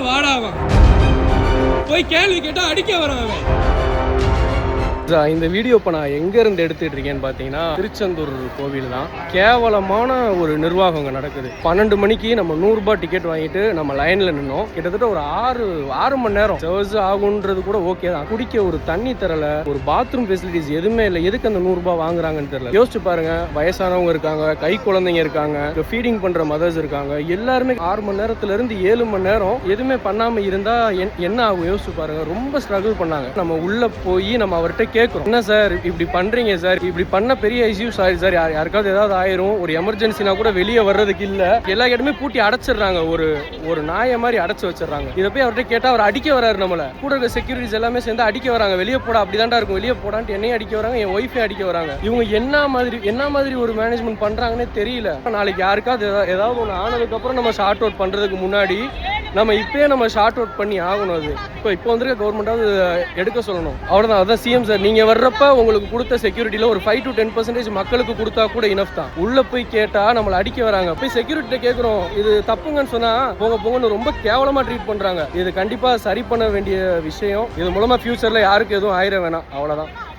வாடாவான். போய் கேள்வி கேட்டா அடிக்க வரான். இந்த வீடியோ இப்போ நான் எங்கேருந்து எடுத்துகிட்டு இருக்கேன்னு பார்த்தீங்கன்னா திருச்செந்தூர் கோவில் தான். கேவலமான ஒரு நிர்வாகம் அங்கே நடக்குது. 12 மணிக்கு நம்ம 100 ரூபாய் டிக்கெட் வாங்கிட்டு நம்ம லைனில் நின்னோம். கிட்டத்தட்ட ஒரு 6 மணி நேரம் சர்வீஸ் ஆகுன்றது கூட ஓகே தான். குடிக்க ஒரு தண்ணி தரல, ஒரு பாத்ரூம் ஃபெசிலிட்டிஸ் எதுவுமே இல்லை. எதுக்கு அந்த 100 ரூபாய் வாங்குறாங்கன்னு தெரியல. யோசிச்சு பாருங்க, வயசானவங்க இருக்காங்க, கை குழந்தைங்க இருக்காங்க, ஃபீடிங் பண்ற மதர்ஸ் இருக்காங்க. எல்லாருமே 6 மணி நேரத்துல இருந்து 7 மணி நேரம் எதுவுமே பண்ணாம இருந்தா என்ன ஆகும் யோசிச்சு பாருங்க. ரொம்ப ஸ்ட்ரகிள் பண்ணாங்க. நம்ம உள்ள போய் நம்ம அவர்கிட்ட கேட்குறோம், என்ன சார் இப்படி பண்றீங்க சார், இப்படி பண்ண பெரிய இஷ்யூஸ் ஆயிடுச்சு சார், யாருக்காவது ஏதாவது ஆயிரும், ஒரு எமர்ஜென்சினா கூட வெளியே வர்றதுக்கு இல்ல, எல்லா இடமே பூட்டி அடைச்சிடுறாங்க, ஒரு நாயை மாதிரி அடைச்சு வச்சிடறாங்க. இதை போய் அவர்கிட்ட கேட்டா அவர் அடிக்க வராரு. நம்மள கூட இருக்க செக்யூரிட்டிஸ் எல்லாமே சேர்ந்து அடிக்க வராங்க. வெளியே போட அப்படிதான்டா இருக்கும், வெளியே போடான்ட்டு என்னையும் அடிக்க வராங்க, என் ஒய்ஃபே அடிக்க வராங்க. இவங்க என்ன மாதிரி ஒரு மேனேஜ்மெண்ட் பண்றாங்கன்னே தெரியல. நாளைக்கு யாருக்காவது ஏதாவது ஒன்று ஆனதுக்கு அப்புறம் நம்ம ஷார்ட் அவுட் பண்றதுக்கு முன்னாடி நம்ம இப்பயே நம்ம ஷார்ட் அவுட் பண்ணி ஆகணும். அது இப்போ வந்துருக்க கவர்மெண்டாவது எடுக்க சொல்லணும். அவ்வளோதான். அதான் சிஎம் சார், நீங்க வர்றப்ப உங்களுக்கு கொடுத்த செக்யூரிட்டியில ஒரு 5 to 10% மக்களுக்கு கொடுத்தா கூட இனஃப் தான். உள்ள போய் கேட்டா நம்மளை அடிக்க வராங்க. போய் செக்யூரிட்டி கேட்குறோம், இது தப்புங்கன்னு சொன்னா போங்கன்னு ரொம்ப கேவலமா ட்ரீட் பண்றாங்க. இது கண்டிப்பா சரி பண்ண வேண்டிய விஷயம். இது மூலமா ஃபியூச்சர்ல யாருக்கு எதுவும் ஆயிர வேணாம். அவ்வளவுதான்.